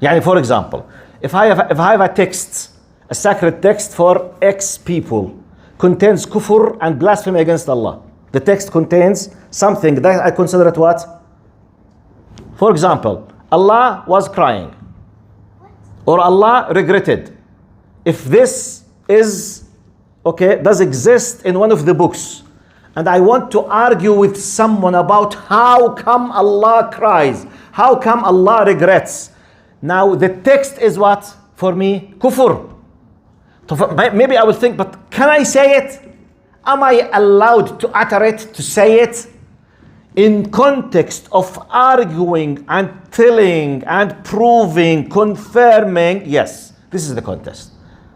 Yani, for example, if I have a text, a sacred text for X people, contains kufr and blasphemy against Allah. The text contains something that I consider it what? For example, Allah was crying, or Allah regretted. If this is, does exist in one of the books, and I want to argue with someone about how come Allah cries, how come Allah regrets. Now the text is what? For me, kufr. Maybe I will think, but can I say it? Am I allowed to utter it, to say it? In context of arguing and telling and proving, confirming, yes, this is the context.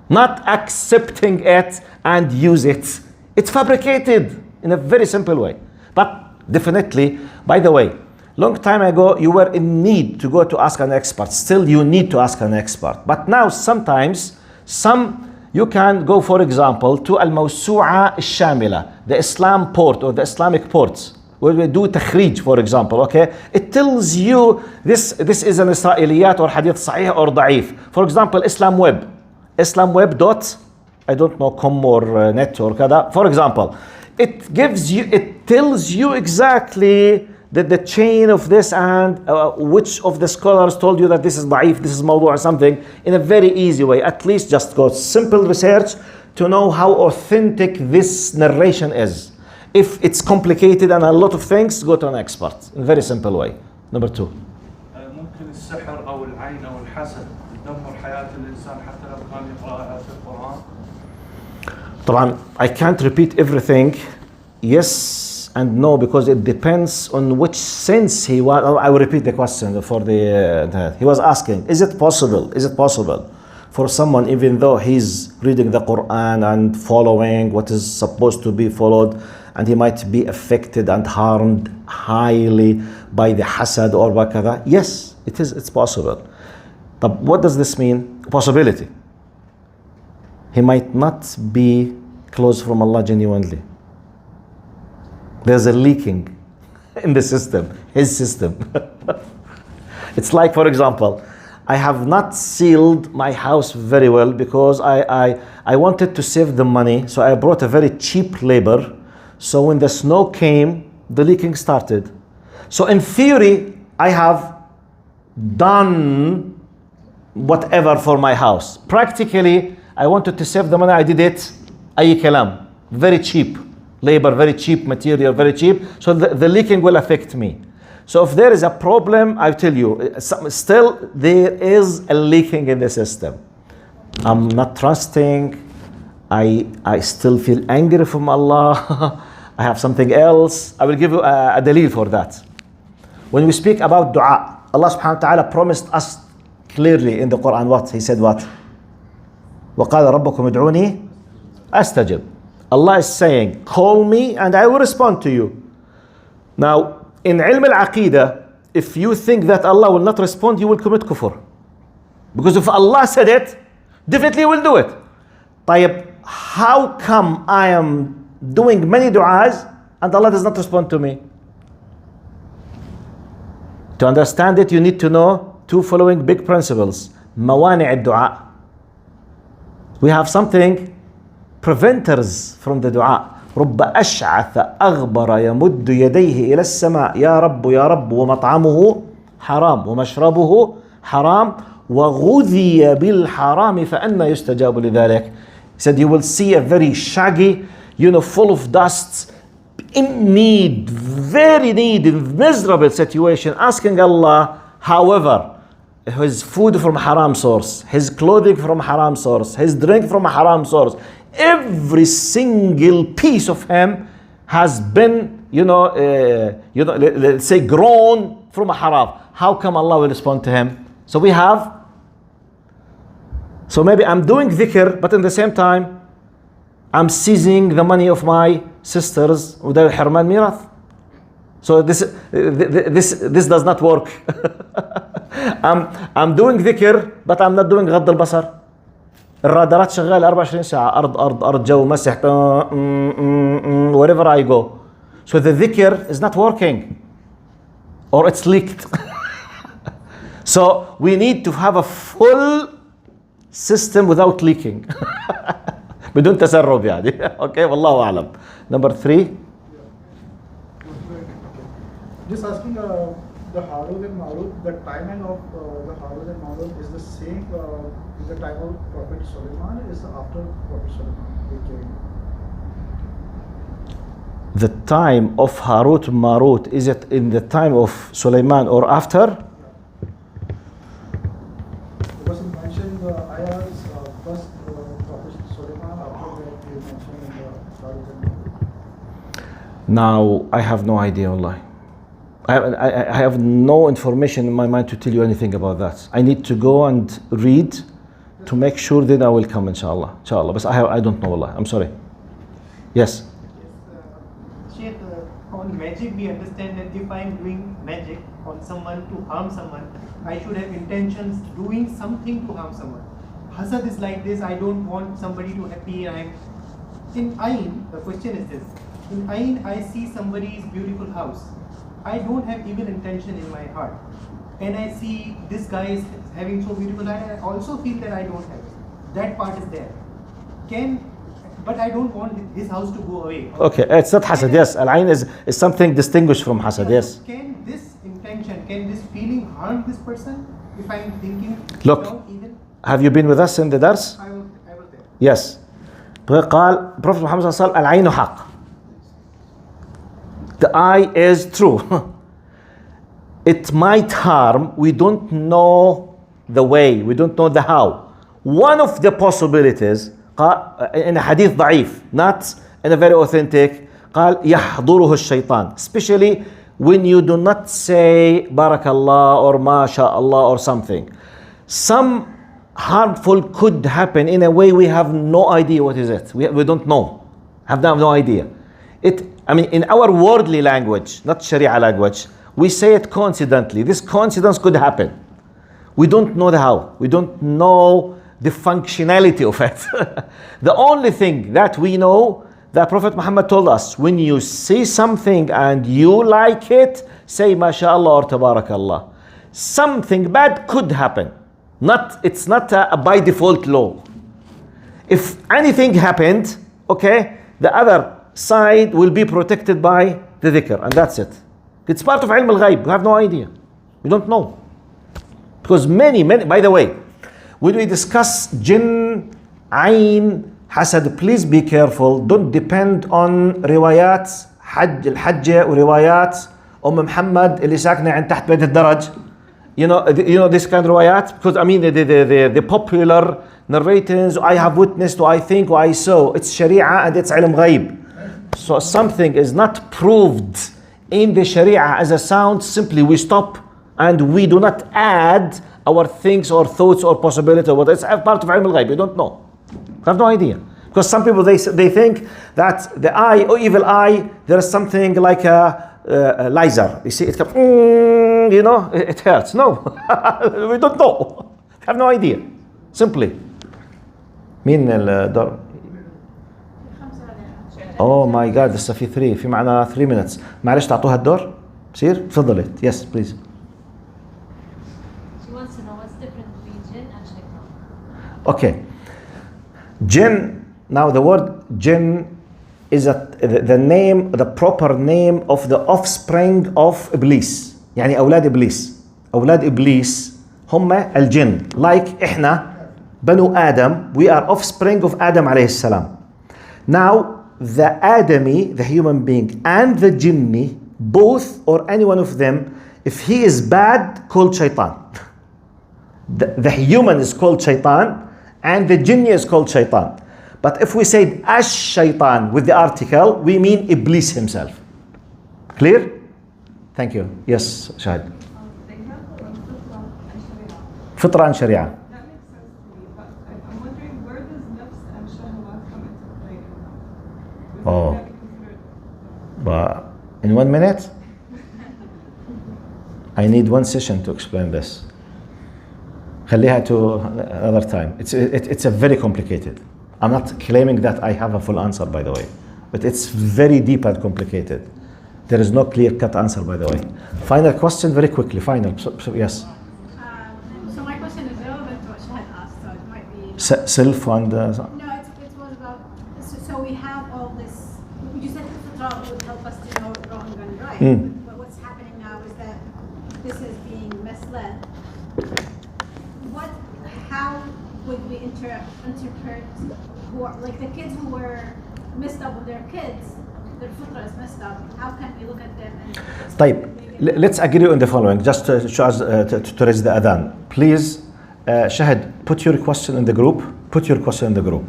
Not accepting it and use it. It's fabricated in a very simple way. But definitely, by the way, long time ago, you were in need to go to ask an expert. Still, you need to ask an expert. But now, sometimes, you can go, for example, to Al-Mawsu'a Al-Shamila, the Islam port or the Islamic ports, where we do takhrij, for example, It tells you this is an Israeliyat or hadith sahih or da'if. For example, Islam Web dot, I don't know, com or net or kada. For example, it tells you exactly the chain of this and which of the scholars told you that this is da'if, this is mawdu' or something, in a very easy way. At least just go simple research to know how authentic this narration is. If it's complicated and a lot of things, go to an expert in a very simple way. Number 2. ممكن السحر أو العين أو الحسد تدمر حياة الإنسان حتى لو كان يقرأ آيات القرآن. طبعا I can't repeat everything. Yes and no, because it depends on which sense he was. I will repeat the question for he was asking, is it possible for someone, even though he's reading the Quran and following what is supposed to be followed, and he might be affected and harmed highly by the hasad or bakada? Yes, it's possible. But what does this mean? Possibility. He might not be close from Allah genuinely. There's a leaking in the system, his system. It's like, for example, I have not sealed my house very well because I wanted to save the money, so I brought a very cheap labor. So when the snow came, the leaking started. So in theory, I have done whatever for my house. Practically, I wanted to save the money, I did it, ay kalam, very cheap labor, very cheap material, very cheap. So the leaking will affect me. So if there is a problem, I tell you, still there is a leaking in the system. I'm not trusting. I still feel angry from Allah. I have something else. I will give you a dalil for that. When we speak about dua, Allah subhanahu wa ta'ala promised us clearly in the Quran what? He said what? وَقَالَ رَبَّكُمْ ادْعُونِي أَسْتَجِبْ. Allah is saying, call me and I will respond to you. Now, in ilm al-aqidah, if you think that Allah will not respond, you will commit kufr. Because if Allah said it, definitely will do it. طيب, how come I am doing many du'as and Allah does not respond to me? To understand it, you need to know two following big principles. موانع الدعاء. We have something, preventers from the dua. رب أشعث أغبر يمد يديه إلى السماء يا رب ومطعمه حرام ومشربه حرام وغذي بالحرام فأنى يستجاب لذلك. He said you will see a very shaggy, full of dust, in need, very needy, miserable situation, asking Allah. However, his food from haram source, his clothing from haram source, his drink from a haram source, every single piece of him has been let's say groan from a haram. How come Allah will respond to him? So maybe I'm doing dhikr, but in the same time, I'm seizing the money of my sisters وده الحرمان ميراث. So this does not work. I'm doing dhikr, but I'm not doing غض البصر. الرادارات شغالة 24 ساعة، أرض جو مسح wherever I go. So the dhikr is not working, or it's leaked. So we need to have a full system without leaking. بدون تسرب يعني. Okay, والله أعلم. Number 3. Just asking the Harun and Marut, the timing of the Harun and Marut is the same is the time of Prophet Sulaiman, or is after Prophet Sulaiman? The time of Harut Marut, is it in the time of Sulaiman or after? Because you mentioned the ayahs first Prophet Sulaiman, after that you mentioned the Harun and Marut. Now I have no idea, Allah. I have no information in my mind to tell you anything about that. I need to go and read to make sure then I will come, inshallah. But I don't know, Allah. I'm sorry. Yes. Sheikh, on magic we understand that if I am doing magic on someone to harm someone, I should have intentions doing something to harm someone. Hasad is like this, I don't want somebody to happy. In Ain, the question is this. In Ain, I see somebody's beautiful house. I don't have evil intention in my heart. And I see this guy is having so beautiful, I also feel that I don't have it. That part is there. But I don't want his house to go away. Okay, it's not hasad, yes. Al-ain is something distinguished from hasad, yes. Can this intention, can this feeling harm this person if I'm thinking Look, even? have you been with us in the dars? I was there. Yes. قال Prophet Muhammad صلى الله عليه وسلم العين حق. The eye is true. It might harm. We don't know the way. We don't know the how. One of the possibilities in a hadith ضعيف, not in a very authentic, قال يحضره الشيطان. Especially when you do not say barakallah or masha'Allah or something. Some harmful could happen in a way we have no idea what is it. We don't know. Have no idea. In our worldly language, not Sharia language, we say it coincidentally. This coincidence could happen. We don't know the how. We don't know the functionality of it. The only thing that we know, that Prophet Muhammad told us, when you see something and you like it, say MashaAllah or Tabarakallah. Something bad could happen. It's not a by default law. If anything happened, okay, the other side will be protected by the dhikr, and that's it. It's part of ilm al-ghayb. We have no idea. We don't know. Because many, by the way, when we discuss jinn, ayn, hasad, please be careful. Don't depend on riwayat, al-hajj, وروايات Muhammad اللي ساكنة عند تحت بيت الدرج. You know this kind of riwayat? Because the popular narrators, I have witnessed, or I think, or I saw, it's sharia and it's ilm ghayb. So something is not proved in the sharia as a sound, simply we stop and we do not add our things or thoughts or possibility, but it's part of ilm al-ghayb. You don't know. You have no idea. Because some people, they think that the eye, or evil eye, there is something like a laser. You see, it comes, it hurts. No, we don't know. Have no idea. Simply. مين الدور؟ Oh my God, لسه في 3 في معنا 3 minutes. معلش تعطوها الدور؟ بصير؟ تفضلي. Yes, please. She wants to know what's different between jinn and shaitan. Okay. Jinn, now the word jinn is the name, the proper name of the offspring of Iblis. يعني أولاد إبليس. أولاد إبليس هم الجن. Like إحنا بنو آدم, we are offspring of Adam عليه السلام. Now, the Adami, the human being, and the jinni, both or any one of them, if he is bad, called shaitan. The human is called shaitan, and the jinni is called shaitan. But if we say ash-shaitan with the article, we mean Iblis himself. Clear? Thank you. Yes, Shahid. They have Fitra and Sharia. That makes sense to me, but I'm wondering, where does nafs and shahawat come into play in that? Oh. Would that be considered? But in 1 minute, I need 1 session to explain this. خليها to another time. It's a very complicated. I'm not claiming that I have a full answer, by the way, but it's very deep and complicated. There is no clear-cut answer, by the way. Final question, very quickly. Final. So yes. So my question is relevant to what Shahid asked, so it might be. Self and. No, it was about. So we have all this. You said the fitra would help us to know wrong and right, but what's happening now is that this is being misled. How would we interpret who are, like the kids who were messed up with their kids? Their fitra is messed up. How can we look at them and? طيب, let's agree on the following. Just to show us to raise the adhan. Please, Shahid, put your question in the group. Put your question in the group.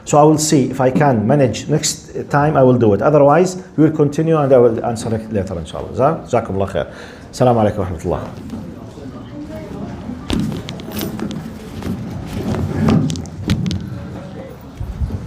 So I will see if I can manage. Next time I will do it. Otherwise, we will continue and I will answer it later, inshallah. جزاكم الله خير. السلام عليكم ورحمة الله.